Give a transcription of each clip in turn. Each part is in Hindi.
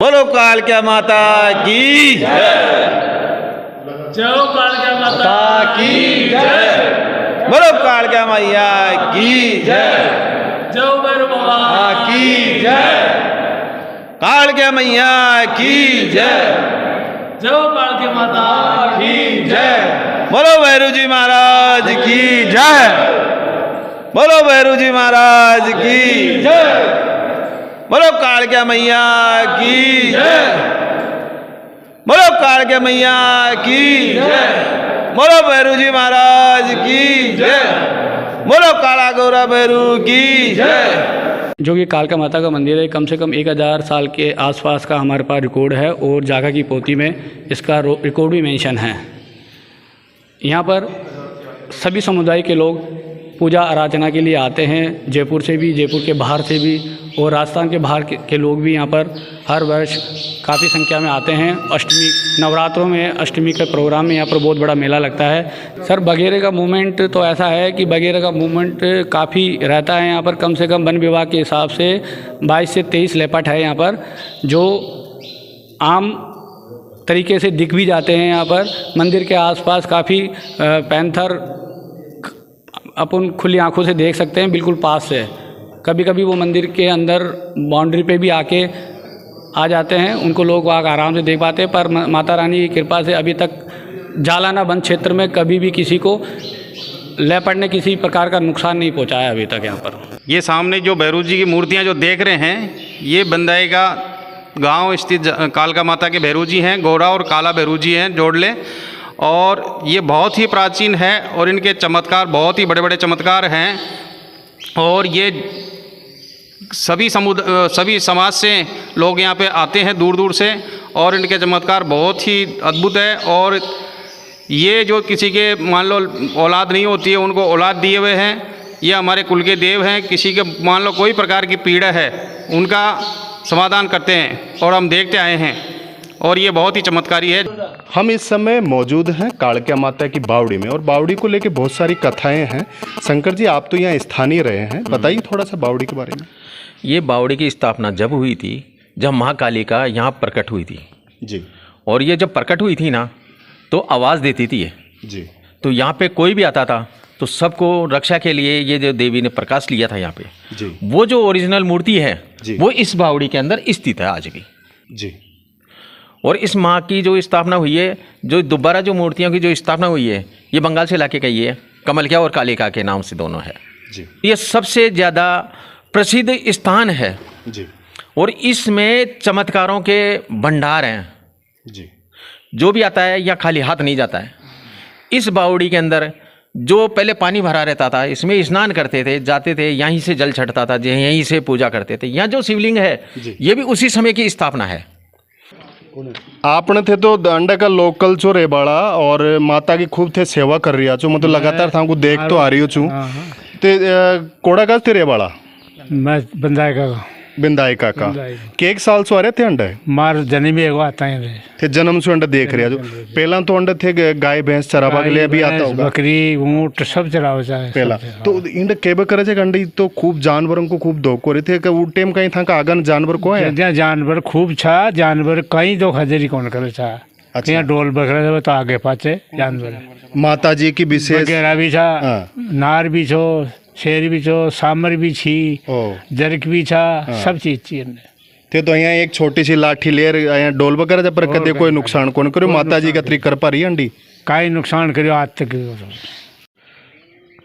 बोलो कालका माता की जय। जय कालका माता की जय। बोलो कालका मैया की जय। जय भैरव बाबा की जय। कालका मैया की जय। जय कालका माता की जय। बोलो भैरू जी महाराज की जय। बोलो भैरू जी महाराज की जय। बोलो कालका मैया की जय। बोलो कालका मैया की जय। बोलो भैरू जी महाराज की जय। बोलो काला गौरा भैरू की जय। जो कि कालका माता का मंदिर है, कम से कम 1000 साल के आसपास का हमारे पास रिकॉर्ड है और जागा की पोथी में इसका रिकॉर्ड भी मेंशन है। यहाँ पर सभी समुदाय के लोग पूजा आराधना के लिए आते हैं, जयपुर से भी, जयपुर के बाहर से भी और राजस्थान के बाहर के लोग भी यहाँ पर हर वर्ष काफ़ी संख्या में आते हैं। अष्टमी नवरात्रों में अष्टमी के प्रोग्राम में यहाँ पर बहुत बड़ा मेला लगता है। सर बगेरे का मूवमेंट तो ऐसा है कि बगेरे का मूवमेंट काफ़ी रहता है यहाँ पर। कम से कम वन विभाग के हिसाब से 22 से 23 लेपर्ड है यहाँ पर, जो आम तरीके से दिख भी जाते हैं। यहाँ पर मंदिर के आसपास काफ़ी पैंथर अपन खुली आंखों से देख सकते हैं, बिल्कुल पास से। कभी कभी वो मंदिर के अंदर बाउंड्री पे भी आके आ जाते हैं, उनको लोग वहाँ आराम से देख पाते हैं। पर माता रानी की कृपा से अभी तक जालाना वन क्षेत्र में कभी भी किसी को लेपर्ड ने किसी प्रकार का नुकसान नहीं पहुँचाया अभी तक यहाँ पर। ये सामने जो भैरू जी की मूर्तियाँ जो देख रहे हैं, ये बंदाई का गांव स्थित कालका माता के भैरू जी हैं। गोरा और काला भैरू जी हैं जोड़ले, और ये बहुत ही प्राचीन है और इनके चमत्कार बहुत ही बड़े बड़े चमत्कार हैं। और ये सभी समाज से लोग यहाँ पे आते हैं दूर दूर से, और इनके चमत्कार बहुत ही अद्भुत है। और ये जो किसी के मान लो औलाद नहीं होती है, उनको औलाद दिए हुए हैं। ये हमारे कुल के देव हैं। किसी के मान लो कोई प्रकार की पीड़ा है, उनका समाधान करते हैं और हम देखते आए हैं, और ये बहुत ही चमत्कारी है। हम इस समय मौजूद हैं कालका माता की बावड़ी में, और बावड़ी को लेके बहुत सारी कथाएं हैं। शंकर जी, आप तो यहाँ स्थानीय रहे हैं, बताइए थोड़ा सा बावड़ी के बारे में। ये बावड़ी की स्थापना जब हुई थी, जब महाकालिका यहाँ प्रकट हुई थी जी, और ये जब प्रकट हुई थी ना, तो आवाज़ देती थी ये जी। तो यहाँ पे कोई भी आता था तो सबको रक्षा के लिए ये जो देवी ने प्रकाश लिया था यहाँ पे जी। वो जो ओरिजिनल मूर्ति है जी। वो इस बावड़ी के अंदर स्थित है आज भी जी। और इस माँ की जो स्थापना हुई है, जो दोबारा जो मूर्तियों की जो स्थापना हुई है, ये बंगाल से लाके गई है। कमलकिया और कालिका के नाम से दोनों है जी। ये सबसे ज़्यादा प्रसिद्ध स्थान है जी। और इसमें चमत्कारों के भंडार हैं। जी। जो भी आता है या खाली हाथ नहीं जाता है। इस बावड़ी के अंदर जो पहले पानी भरा रहता था, इसमें स्नान करते थे, जाते थे, यहीं से जल छटता था, यहीं से पूजा करते थे। यहाँ जो शिवलिंग है ये भी उसी समय की स्थापना है। आपने थे तो अंडा का लोकल जो रेबाड़ा और माता की खूब थे सेवा कर रही छो, मतलब लगातार था को देख तो आ रही हो छू। ते कोड़ा का थे रेबाड़ा मैं बंदाई का बिंदाई का के एक साल सो आ रहे थे अंडा मार जन्म ही आता है थे जन्म से अंडा देख रहे जो पहला तो अंडा थे गाय भैंस चरावा के लिए अभी आता होगा, बकरी ऊंट सब चरावा चाहे पहला तो इंड केबे करे थे अंडे तो खूब जानवरों को खूब धोखो रहे थे। वो टाइम कहीं था का आगन जानवर को है जानवर खूब छा, जानवर कहीं दो हजरी कौन करे छा। अच्छा, डोल बकरा तो आगे पाचे जानवर माता जी की विशेष भी छा, नार भी छो, शेर भी छो, सामर भी छी, जरक भी छा, सब चीज चाहिए थे। तो यहाँ एक छोटी सी लाठी लेर यहाँ डोल बकर जब पर कदे कोई नुकसान कौन करो, माता जी का तरी कर पा रही अंडी काई नुकसान करियो आज तक।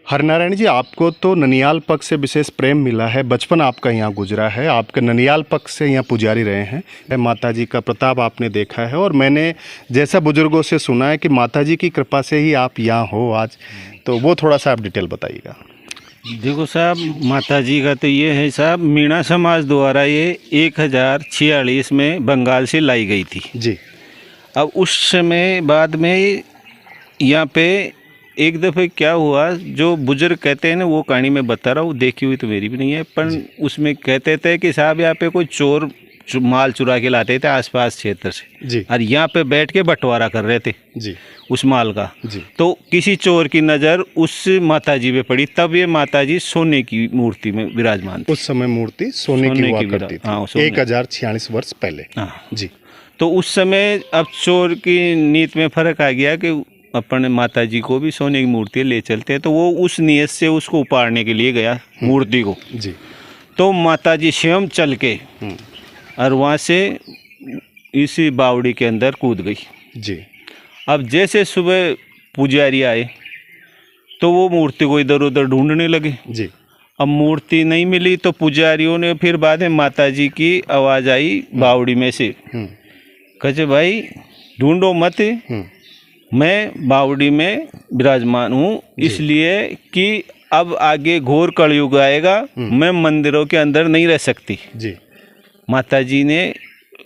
हरनारायण जी, आपको तो ननियाल पक्ष से विशेष प्रेम मिला है, बचपन आपका यहाँ गुजरा है, आपके ननियाल पक्ष से यहाँ पुजारी रहे हैं, माता जी का प्रताप आपने देखा है, और मैंने जैसा बुजुर्गों से सुना है कि माता जी की कृपा से ही आप यहाँ हो आज, तो वो थोड़ा सा आप डिटेल बताइएगा। देखो साहब, माता जी का तो ये है साहब, मीणा समाज द्वारा ये 1046 में बंगाल से लाई गई थी जी। अब उस समय बाद में यहाँ पे एक दफ़े क्या हुआ, जो बुजुर्ग कहते हैं ना, वो कहानी मैं बता रहा हूँ, देखी हुई तो मेरी भी नहीं है, पर उसमें कहते थे कि साहब यहाँ पे कोई चोर माल चुरा के लाते थे आसपास क्षेत्र से जी और यहाँ पे बैठ के बंटवारा कर रहे थे जी उस माल का। जी तो किसी चोर की नज़र उस माताजी पे पड़ी, तब ये माताजी सोने की मूर्ति में विराजमान थी। उस समय मूर्ति सोने की हुआ करती हाँ, थी 1046 वर्ष पहले। हाँ। जी तो उस समय अब चोर की नीयत में फ़र्क आ गया कि अपने माताजी को भी सोने की मूर्ति ले चलते हैं, तो वो उस नीयत से उसको उपाड़ने के लिए गया मूर्ति को। जी तो माताजी स्वयं चल के और वहाँ से इसी बावड़ी के अंदर कूद गई। जी अब जैसे सुबह पुजारी आए तो वो मूर्ति को इधर उधर ढूंढने लगे। जी अब मूर्ति नहीं मिली तो पुजारियों ने फिर बाद में माताजी की आवाज़ आई बावड़ी में से, कहे भाई ढूंढो मत, मैं बावड़ी में विराजमान हूँ, इसलिए कि अब आगे घोर कलयुग आएगा, मैं मंदिरों के अंदर नहीं रह सकती। जी माताजी ने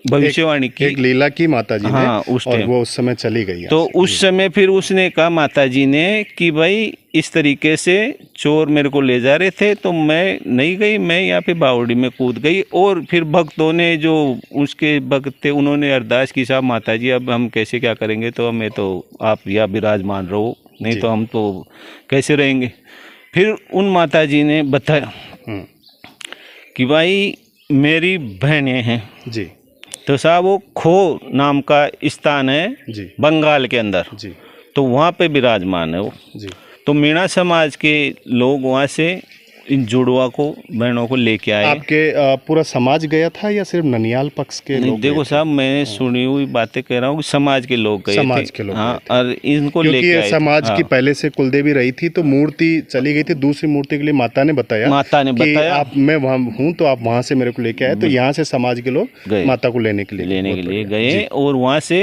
भविष्यवाणी की, एक लीला की माताजी ने। हाँ, उस और टाइम। वो उस समय चली गई। तो उस समय फिर उसने कहा माताजी ने कि भाई इस तरीके से चोर मेरे को ले जा रहे थे तो मैं नहीं गई, मैं यहाँ पे बावड़ी में कूद गई। और फिर भक्तों ने जो उसके भक्त थे उन्होंने अरदास की, साहब माताजी अब हम कैसे क्या करेंगे, तो हमें तो आप यहाँ विराजमान रहो, नहीं तो हम तो कैसे रहेंगे। फिर उन माताजी ने बताया कि भाई मेरी बहनें हैं। जी तो साहब वो खो नाम का स्थान है जी बंगाल के अंदर, जी तो वहाँ पे विराजमान है वो। जी तो मीणा समाज के लोग वहाँ से इन जुड़वा को, बहनों को लेके आए। आपके पूरा समाज गया था या सिर्फ ननियाल पक्ष के नहीं, लोग? देखो साहब मैं सुनी हुई बातें कह रहा हूँ कि समाज के लोग गए समाज थे। के लोग हाँ, गए थे। और इनको क्योंकि लेके ये आए समाज थे। की हाँ, पहले से कुलदेवी रही थी, तो मूर्ति चली गई थी। दूसरी मूर्ति के लिए माता ने बताया कि आप, मैं वहाँ हूँ तो आप वहाँ से मेरे को लेके आए। तो यहाँ से समाज के लोग गए, माता को लेने के लिए गए और वहाँ से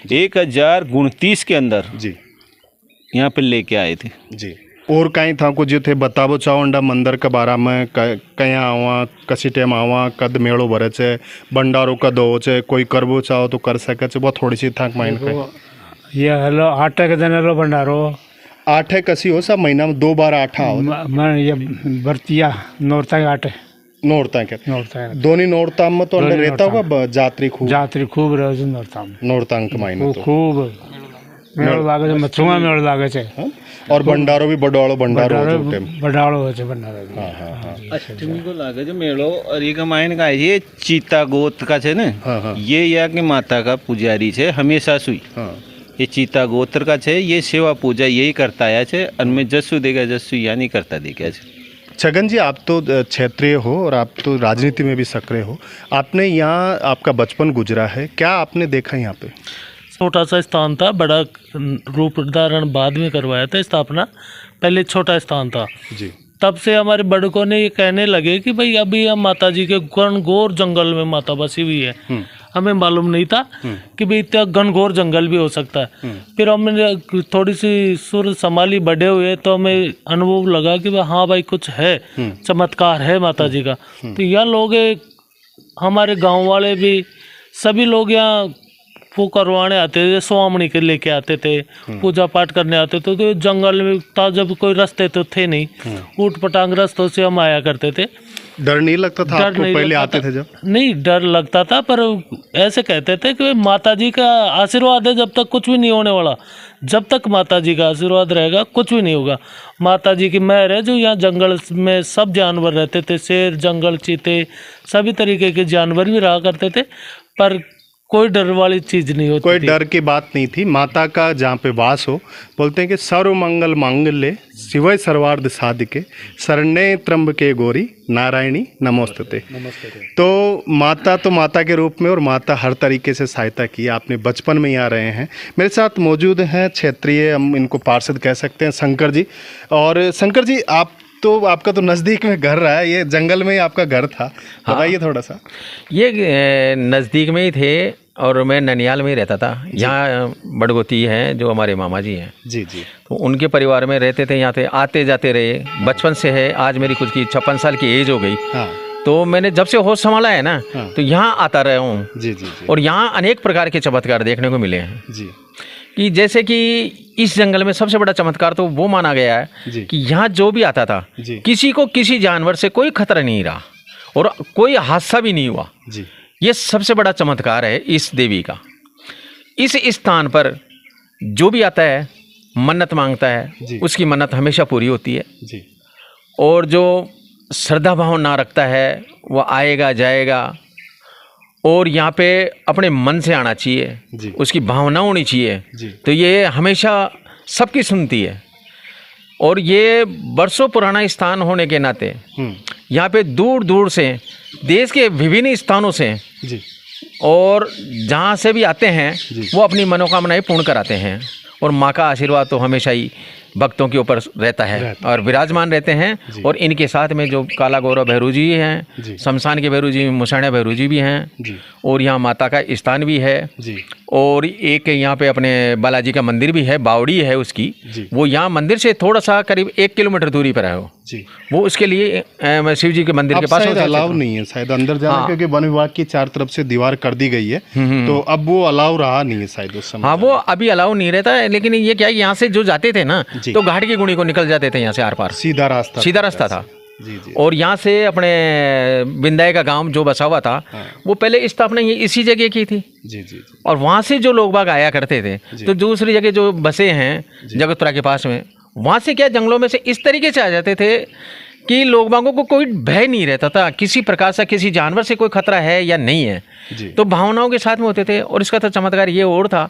1029 के अंदर जी यहाँ पे लेके आए थे। जी। और कहीं था कुछ जो थे बताबो चाहो अंडा मंदिर के बारे में, कहीं आवा कसी टाइम आवा, कद मेड़ो भरे छे, भंडारो कद हो छे, कोई करबो चाहो तो कर सके छे, बहुत थोड़ी सी थाक माइंड पे। ये हेलो आटे के दिन हेलो भंडारो 8 है कसी हो सब महीना में 2 बार 8 आओ मैं ये बर्तिया नौरता के आटे नोरता के नौरता दोनी नोरता में तो अंडर रहता होगा जात्री खूब, जात्री खूब रहे नौरता में, नोरता के महीने तो खूब मेड़ लागे छे, मछुआ मेड़ लागे छे। और भंडारो भी बड़ो भंडारो हो जो टाइम बड़ाड़ो हो छे भंडारो। हाँ हाँ हाँ अष्टमी को लागे जो मेलो और ये कमाइन का ये चीता गोत का छे ने। हाँ हाँ ये यहाँ के माता का पुजारी छे हमेशा सुई। हाँ ये चीता गोत्र का छे, ये सेवा पूजा यही करता आया छे। अनमें जस्सु देगा जस्सु यहाँ नहीं करता देखा छे। छगन जी, आप तो क्षेत्रीय हो और आप तो राजनीति में भी सक्रिय हो, आपने यहाँ आपका बचपन गुजरा है, क्या आपने देखा यहाँ पे? छोटा सा स्थान था, बड़ा रूप धारण बाद में करवाया था स्थापना, पहले छोटा स्थान था। जी। तब से हमारे बड़कों ने ये कहने लगे कि भाई अभी हम माता जी के घनघोर जंगल में माता बसी हुई है। हमें मालूम नहीं था कि भाई इतना घनघोर जंगल भी हो सकता है। फिर हमने थोड़ी सी सुर संभाली, बड़े हुए तो हमें अनुभव लगा कि हाँ भाई कुछ है, चमत्कार है माता जी का। तो यह लोग हमारे गांव वाले भी सभी लोग यहाँ वो करवाने आते थे, स्वामणी के लेके आते थे, पूजा पाठ करने आते थे। तो जंगल में था, जब कोई रास्ते तो थे नहीं, ऊट पटांग रास्तों से हम आया करते थे। डर नहीं लगता था आपको पहले आते थे जब? नहीं, डर लगता था, पर ऐसे कहते थे कि माता जी का आशीर्वाद है, जब तक कुछ भी नहीं होने वाला। जब तक माता जी का आशीर्वाद रहेगा कुछ भी नहीं होगा। माता जी की मेहर है जो यहाँ जंगल में सब जानवर रहते थे, शेर, जंगल, चीते, सभी तरीके के जानवर भी रहा करते थे, पर कोई डर वाली चीज नहीं होती, कोई डर की बात नहीं थी। माता का जहाँ पे वास हो, बोलते हैं कि सर्व मंगल मांगल्ये शिवय सर्वार्थ साधिके शरण्ये त्र्यंबके गौरी नारायणी नमोस्तुते। तो माता के रूप में, और माता हर तरीके से सहायता की। आपने बचपन में यहाँ रहे हैं। मेरे साथ मौजूद हैं क्षेत्रीय, हम इनको पार्षद कह सकते हैं, शंकर जी। और शंकर जी, आपका तो नज़दीक में घर रहा है, ये जंगल में ही आपका घर था, बताइए थोड़ा सा। ये नज़दीक में ही थे और मैं ननियाल में ही रहता था। यहाँ बड़गोती हैं जो हमारे मामा जी हैं, जी जी, तो उनके परिवार में रहते थे, यहाँ थे, आते जाते रहे बचपन से है। आज मेरी कुछ की 56 साल की एज हो गई। हाँ तो मैंने जब से होश संभाला है ना, तो यहाँ आता रहा हूँ। जी जी जी। और यहाँ अनेक प्रकार के चमत्कार देखने को मिले हैं। जी। कि जैसे कि इस जंगल में सबसे बड़ा चमत्कार तो वो माना गया है कि यहाँ जो भी आता था, किसी को किसी जानवर से कोई खतरा नहीं रहा और कोई हादसा भी नहीं हुआ। जी। ये सबसे बड़ा चमत्कार है इस देवी का। इस स्थान पर जो भी आता है मन्नत मांगता है, उसकी मन्नत हमेशा पूरी होती है जी। और जो श्रद्धा भाव ना रखता है वो आएगा जाएगा। और यहाँ पे अपने मन से आना चाहिए, उसकी भावना होनी चाहिए, तो ये हमेशा सबकी सुनती है। और ये वर्षों पुराना स्थान होने के नाते यहाँ पे दूर दूर से देश के विभिन्न स्थानों से जी। और जहाँ से भी आते हैं वो अपनी मनोकामनाएं पूर्ण कराते हैं। और माँ का आशीर्वाद तो हमेशा ही भक्तों के ऊपर रहता है और विराजमान रहते हैं। और इनके साथ में जो काला गौरव भैरू जी हैं, शमशान के भैरू जी, मुसैना भैरू जी भी हैं, और यहाँ माता का स्थान भी है। और एक यहाँ पे अपने बालाजी का मंदिर भी है, बावड़ी है उसकी, वो यहाँ मंदिर से थोड़ा सा करीब 1 किलोमीटर दूरी पर है वो उसके लिए शिव जी के मंदिर के पास अलाउ नहीं है शायद अंदर जाना। हाँ। क्योंकि वन विभाग की चार तरफ से दीवार कर दी गई है, तो अब वो अलाउ रहा नहीं है शायद उस समय। हाँ, वो अभी अलाउ नहीं रहता है, लेकिन ये क्या है, यहाँ से जो जाते थे ना तो घाट की गुणी को निकल जाते थे, यहाँ से आर पार सीधा रास्ता था। जी। और यहाँ से अपने बिंदाई का गांव जो बसा हुआ था, वो पहले स्थापना ये इसी जगह की थी। जी। और वहाँ से जो लोग बाग आया करते थे, तो दूसरी जगह जो बसे हैं जगतपुरा के पास में, वहाँ से क्या जंगलों में से इस तरीके से आ जाते थे कि लोग बागों को कोई भय नहीं रहता था किसी प्रकार से, किसी जानवर से कोई खतरा है या नहीं है, तो भावनाओं के साथ में होते थे। और इसका तो चमत्कार ये और था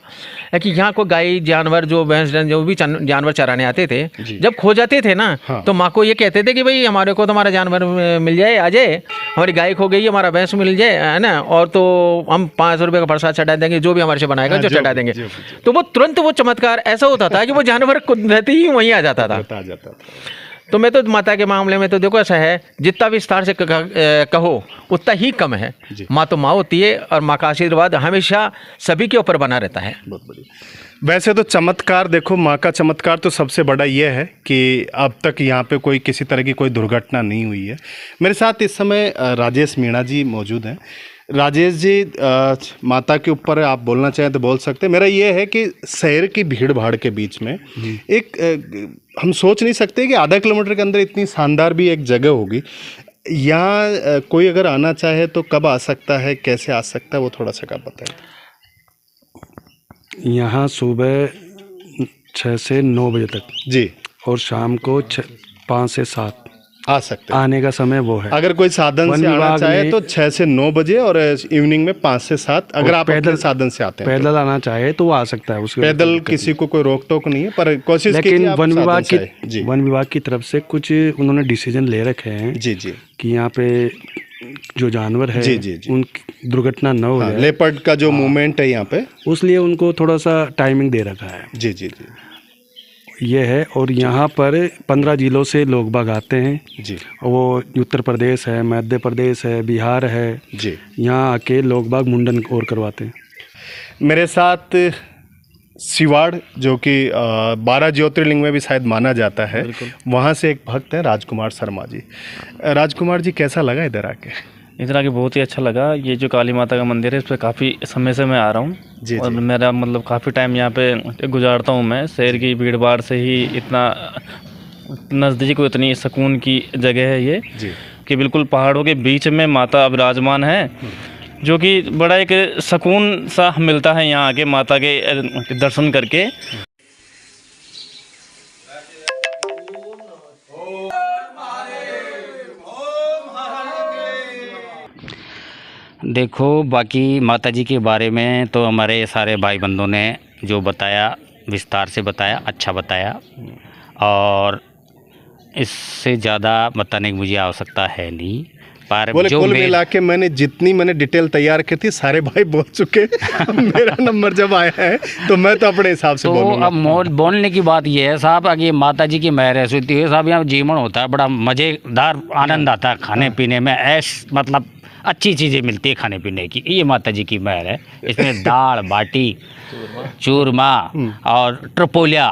कि यहाँ को गाय जानवर जो भैंस जो भी जानवर चराने आते थे, जब खो जाते थे ना, तो माँ को ये कहते थे कि भाई हमारे को तो हमारा जानवर मिल जाए, आ जाए, हमारी गाय खो गई, हमारा भैंस मिल जाए, है ना, और तो हम 500 रुपये का प्रसाद चढ़ा देंगे, जो भी हमारे से बनाएगा जो चढ़ा देंगे। तो वो तुरंत वो चमत्कार ऐसा होता था कि वो जानवर कुदरती ही वहीं आ जाता था। तो मैं तो माता के मामले में तो देखो ऐसा है, जितना विस्तार से कहो उतना ही कम है। माँ तो माँ होती है और माँ का आशीर्वाद हमेशा सभी के ऊपर बना रहता है। बहुत बढ़िया। वैसे तो चमत्कार देखो, माँ का चमत्कार तो सबसे बड़ा ये है कि अब तक यहाँ पे कोई किसी तरह की कोई दुर्घटना नहीं हुई है। मेरे साथ इस समय राजेश मीणा जी मौजूद हैं। राजेश जी, माता के ऊपर आप बोलना चाहें तो बोल सकते हैं। मेरा ये है कि शहर की भीड़ भाड़ के बीच में एक हम सोच नहीं सकते कि आधा किलोमीटर के अंदर इतनी शानदार भी एक जगह होगी। यहाँ कोई अगर आना चाहे तो कब आ सकता है, कैसे आ सकता है, वो थोड़ा सा आप बताएं। यहाँ सुबह 6 से 9 बजे तक जी, और शाम को 5 से 7 आ सकते हैं। आने का समय वो है। अगर कोई साधन से आना चाहे तो 6 से 9 बजे और इवनिंग में 5 से 7। अगर आप पैदल साधन से आते हैं, पैदल आना चाहे तो वो आ सकता है। उसके पैदल किसी को कोई रोक टोक नहीं है, पर कोशिश कीजिए। लेकिन वन विभाग की तरफ से कुछ उन्होंने डिसीजन ले रखे हैं जी कि यहाँ पे जो जानवर है उनकी दुर्घटना न हो जाए। लेपर्ड का जो मूवमेंट है यहाँ पे, उसलिए उनको थोड़ा सा टाइमिंग दे रखा है। जी ये है। और यहाँ पर 15 जिलों से लोग बाग आते हैं जी। वो उत्तर प्रदेश है, मध्य प्रदेश है, बिहार है जी। यहाँ आके लोग बाग मुंडन और करवाते हैं। मेरे साथ सिवाड़, जो कि 12 ज्योतिर्लिंग में भी शायद माना जाता है, वहाँ से एक भक्त हैं राजकुमार शर्मा जी। राजकुमार जी, कैसा लगा इधर आके? इधर आके बहुत ही अच्छा लगा। ये जो काली माता का मंदिर है, इस पर काफ़ी समय से मैं आ रहा हूँ और मेरा मतलब काफ़ी टाइम यहाँ पे गुजारता हूँ मैं। शहर की भीड़ भाड़ से ही इतना नज़दीक, इतनी सुकून की जगह है ये कि बिल्कुल पहाड़ों के बीच में माता विराजमान है, जो कि बड़ा एक सुकून सा मिलता है यहाँ आके माता के दर्शन करके। देखो, बाकी माता जी के बारे में तो हमारे सारे भाई बंधुओं ने जो बताया, विस्तार से बताया, अच्छा बताया, और इससे ज़्यादा बताने की मुझे आवश्यकता है नहीं। पर जो कुल मिला के मैंने डिटेल तैयार की थी, सारे भाई बोल चुके। मेरा नंबर जब आया है तो मैं तो अपने हिसाब से बोलूँगा। अब बोलने की बात ये है साहब कि माता जी की मेहर ऐसी होती है साहब, यहाँ जीवन होता है, बड़ा मज़ेदार आनंद आता है खाने पीने में, मतलब अच्छी चीज़ें मिलती है खाने पीने की। ये माता जी की मेहर है। इसमें दाल बाटी, चूरमा और ट्रपोलिया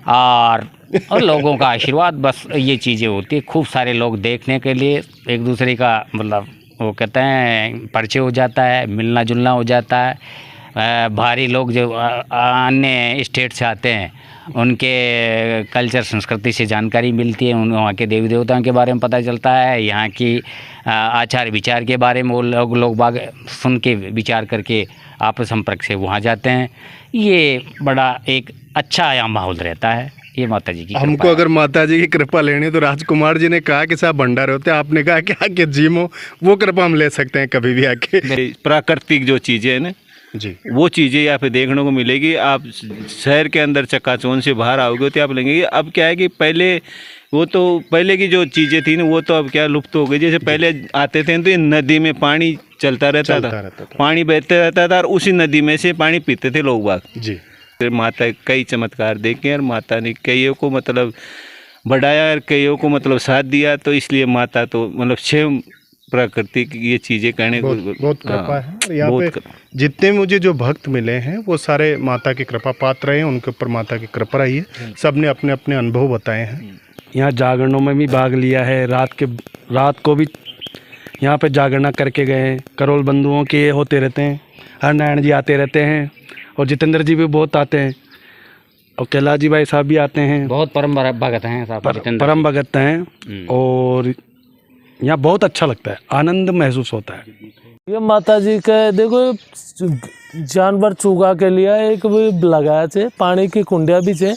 और लोगों का आशीर्वाद, बस ये चीज़ें होती है। खूब सारे लोग देखने के लिए, एक दूसरे का मतलब वो कहते हैं परिचय हो जाता है, मिलना जुलना हो जाता है। भारी लोग जो अन्य स्टेट से आते हैं उनके कल्चर संस्कृति से जानकारी मिलती है, वहाँ के देवी देवताओं के बारे में पता चलता है, यहाँ की आचार विचार के बारे में वो लोग बाग सुन के विचार करके आपस संपर्क से वहाँ जाते हैं। ये बड़ा एक अच्छा आयाम माहौल रहता है। ये माता जी की हमको अगर माता जी की कृपा लेनी है तो राजकुमार जी ने कहा कि साहब भंडारे होते हैं, आपने कहा कि आके जिम हो, वो कृपा हम ले सकते हैं कभी भी आके। प्राकृतिक जो चीज़ें हैं ना जी, वो चीज़ें यहाँ पे देखने को मिलेगी। आप शहर के अंदर चकाचौंध से बाहर आओगे तो आप लेंगे। अब क्या है कि पहले की जो चीज़ें थी ना वो तो अब क्या लुप्त हो गई। जैसे पहले आते थे तो ये नदी में पानी चलता रहता था, पानी बहते रहता था और उसी नदी में से पानी पीते थे लोग बाग जी। फिर माता कई चमत्कार देखे और माता ने कईयों को मतलब बढ़ाया और कईयों को मतलब साथ दिया। तो इसलिए माता तो मतलब 6 प्रकृति की ये चीज़ें करने को बहुत कृपा है यहाँ पे। जितने मुझे जो भक्त मिले हैं वो सारे माता की कृपा पात्र रहे हैं, उनके ऊपर माता की कृपा रही है। सब ने अपने अपने अनुभव बताए हैं। यहाँ जागरणों में भी भाग लिया है। रात को भी यहाँ पे जागरणा करके गए हैं। करोल बंधुओं के होते रहते हैं, हरनारायण जी आते रहते हैं और जितेंद्र जी भी बहुत आते हैं और कैलाश जी भाई साहब भी आते हैं। बहुत परम भगत हैं साहब, परम भगत हैं और यहाँ बहुत अच्छा लगता है, आनंद महसूस होता है। ये माता जी के देखो जानवर चूगा के लिए एक भी लगाया छे, पानी की कुंडिया भी छे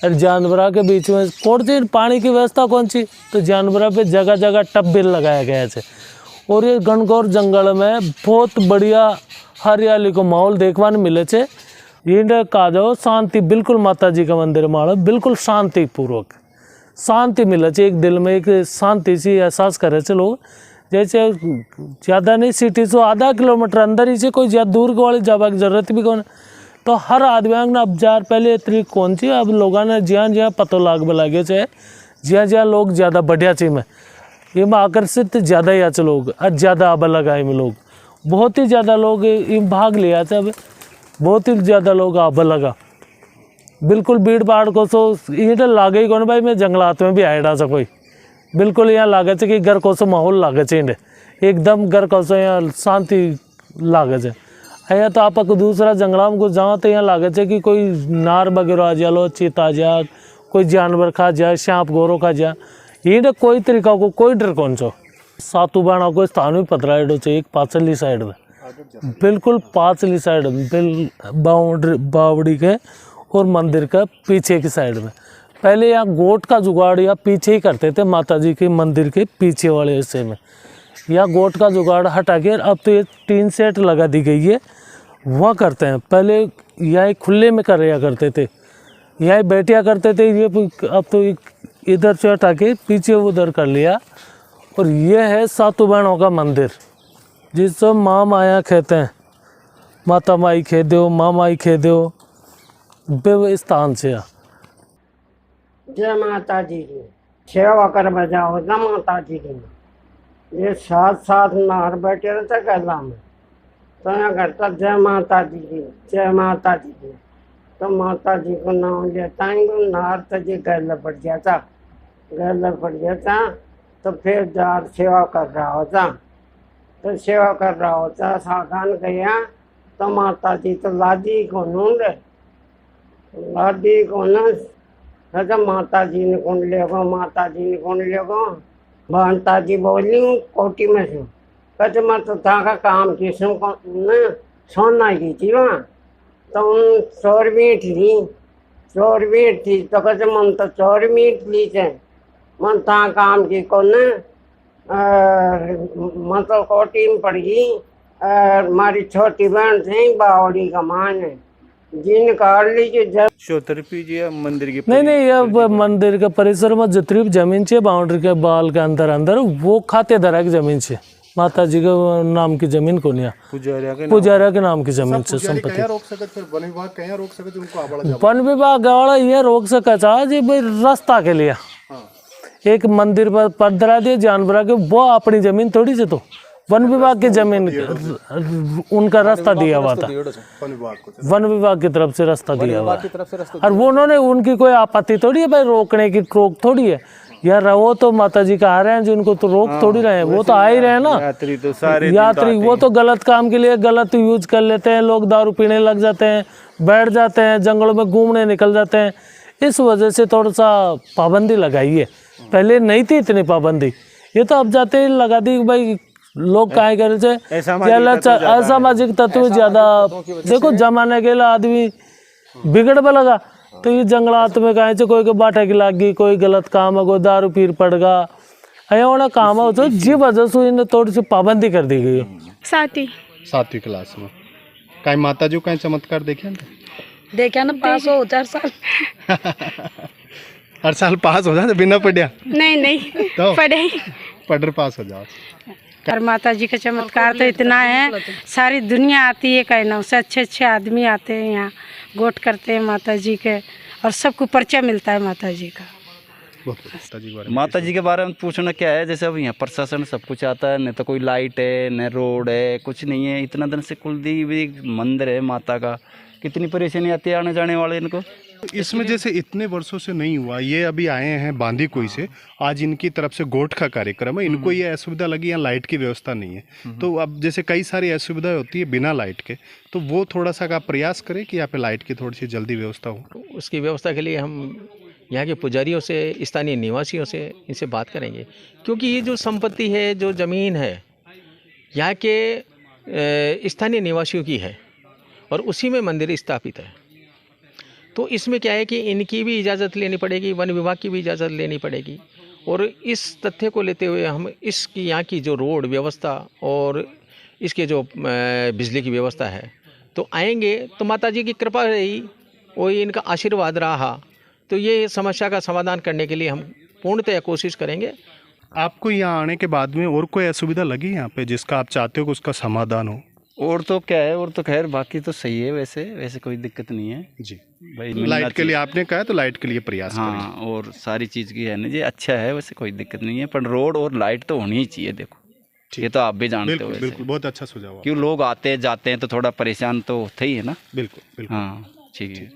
और जानवरा के बीच में कौन सी पानी की व्यवस्था कौन सी, तो जानवरा पे जगह जगह टब भी लगाया गया है। और ये घनघोर जंगल में बहुत बढ़िया हरियाली को माहौल देखवा मिले छे। ये कहा जाओ शांति, बिल्कुल माता जी का मंदिर मानो बिल्कुल शांति पूर्वक शांति मिले छे। एक दिल में एक शांति सी एहसास करे छे लोग। जैसे ज़्यादा नहीं सिटी से आधा किलोमीटर अंदर ही से, कोई ज़्यादा दूर वाली जावा की जरूरत भी कौन। तो हर आदमी ने अब जार पहले इतनी कौन सी, अब लोगों ने ज्यादा ज्यादा पतो लाग लगे छे, ज्यादा लोग ज़्यादा बढ़िया ची में ये में आकर्षित ज़्यादा ही आचे लोग और ज़्यादा अब लगाए में लोग बहुत ही ज़्यादा लोग इम भाग लिया थे। अब बहुत ही ज़्यादा लोग अब लगा बिल्कुल भीड़ भाड़ को सो ये लागे ही कौन भाई। मैं जंगलात में भी आएडा सा कोई बिल्कुल यहाँ लागे चे कि घर को सो माहौल लागे चे एकदम घर को सो यहाँ शांति लागे चे। यहाँ तो आप दूसरा जंगला में कुछ जाओ तो यहाँ लागे चे कि कोई नार वगैरह आ जा लो, चीता आ जा, कोई जानवर खा जाए, सांप गोरो खा जा। ये कोई तरीका को कोई डर कौन सो। सातू बाणा को स्थान भी पतराइडो चाहिए एक पाचली साइड में, बिल्कुल पाचली साइड में बावड़ी के और मंदिर का पीछे की साइड में। पहले यहाँ गोट का जुगाड़ या पीछे ही करते थे माता जी के मंदिर के पीछे वाले हिस्से में। यहाँ गोट का जुगाड़ हटा के अब तो ये टीन सेट लगा दी गई है, वहाँ करते हैं। पहले यहाँ खुले में कर रहा करते थे, यहाँ बैठिया करते थे। ये अब तो इधर से हटा के पीछे उधर कर लिया। और ये है सातू बहनों का मंदिर जिसको माँ माया कहते हैं। माता माई खे दो, माँ माई खे दो स्थान से। जय माता जी की सेवा कर बजाओ ना माता जी की। ये साथ नार बैठे रहते गला में तो यहाँ करता जय माता जी की, जय माता जी की। तो माता जी को नाम लेता है नार तो जी गल पड़ जाता, गल पड़ जाता। तो फिर जार सेवा कर रहा होता, तो सेवा कर रहा होता साधन गया तो माता जी तो लादी को नूंद लादी को न तो माता जी ने कौन लेगो, माता जी ने कौन लेगो। माता जी बोली कोटी में से कहते मैं तो था का काम की न सोना की थी वहाँ। तो उन 100 मीट थी तो कहते मन तो 100 मीट ली थे मन था काम की को न मतलब कोटी में पड़ गई। हमारी छोटी बहन थी बावड़ी का मान है जिन काट लीजिए जब चौतरफी जी मंदिर की नहीं ये मंदिर के परिसर में जितनी भी जमीन है बाउंड्री के बाल के अंदर वो खातेदार की जमीन है। माता जी के नाम की जमीन को नहीं, पुजारिया के नाम की जमीन से संपत्ति। वन विभाग वाला ये रोक सका जी भाई रास्ता के लिए एक मंदिर पर पदरा दिए जानवर के, वो अपनी जमीन थोड़ी से तो वन विभाग की जमीन उनका रास्ता दिया हुआ था, वन विभाग की तरफ से रास्ता दिया हुआ और वो उन्होंने उनकी कोई आपत्ति थोड़ी है भाई, रोकने की रोक थोड़ी है यार। वो तो माता जी का आ रहे हैं जिनको तो रोक थोड़ी रहे हैं, वो तो आ ही रहे हैं ना। यात्री वो तो गलत काम के लिए गलत यूज कर लेते हैं, लोग दारू पीने लग जाते हैं, बैठ जाते हैं, जंगलों में घूमने निकल जाते हैं। इस वजह से थोड़ा सा पाबंदी लगाई है, पहले नहीं थी इतनी पाबंदी, ये तो अब जाते ही लगा दी भाई लोग काहे करे से असामाजिक तत्व ज़्यादा। देखो जमाने के लिए आदमी बिगड़ पे लगा, तो ये जंगलात में कहे से कोई के बाटा की लाग गई, कोई गलत काम है, कोई दारू पीर पड़ गया, ऐसा काम है, तो जी वजह से इन्हें थोड़ी सी पाबंदी कर दी गई है। 7वीं क्लास में कहीं माता जी कहीं चमत्कार देखे देखा ना, पास हो 4 साल। हर साल पास हो जाते बिना पढ़िया? नहीं तो पढ़े पास हो जाओ। और माता जी का चमत्कार तो इतना है, सारी दुनिया आती है, कहना से अच्छे आदमी आते हैं यहाँ, गोट करते हैं माता जी के, और सबको परिचय मिलता है माता जी का। माता जी के बारे में पूछना क्या है, जैसे अब यहाँ प्रशासन सब कुछ आता है, न तो कोई लाइट है, न रोड है, कुछ नहीं है। इतना दिन से कुलदेवी मंदिर है माता का, कितनी परेशानी आती है आने जाने वाले इनको। इसमें जैसे इतने वर्षों से नहीं हुआ, ये अभी आए हैं बांदीकुई से, आज इनकी तरफ से गोट का कार्यक्रम है, इनको ये असुविधा लगी, यहाँ लाइट की व्यवस्था नहीं है। तो अब जैसे कई सारी असुविधाएं होती है बिना लाइट के, तो वो थोड़ा सा आप प्रयास करें कि यहाँ पे लाइट की थोड़ी सी जल्दी व्यवस्था हो। उसकी व्यवस्था के लिए हम यहाँ के पुजारियों से, स्थानीय निवासियों से इनसे बात करेंगे, क्योंकि ये जो संपत्ति है, जो ज़मीन है, यहाँ के स्थानीय निवासियों की है और उसी में मंदिर स्थापित है। तो इसमें क्या है कि इनकी भी इजाज़त लेनी पड़ेगी, वन विभाग की भी इजाज़त लेनी पड़ेगी, और इस तथ्य को लेते हुए हम इसकी यहाँ की जो रोड व्यवस्था और इसके जो बिजली की व्यवस्था है, तो आएंगे तो माता जी की कृपा रही, वही इनका आशीर्वाद रहा, तो ये समस्या का समाधान करने के लिए हम पूर्णतः कोशिश करेंगे। आपको यहाँ आने के बाद में और कोई असुविधा लगी यहाँ पे जिसका आप चाहते हो कि उसका समाधान हो? और तो क्या है, और तो खैर बाकी तो सही है, वैसे कोई दिक्कत नहीं है जी। भाई लाइट के लिए आपने कहा तो लाइट के लिए प्रयास हाँ, और सारी चीज़ की है ना जी, अच्छा है, वैसे कोई दिक्कत नहीं है, पर रोड और लाइट तो होनी ही चाहिए। देखो ये तो आप भी जानते हो, बिल्कुल बहुत अच्छा सुझाव। क्यों लोग आते जाते हैं तो थोड़ा परेशान तो होते ही है ना। बिल्कुल हाँ ठीक है।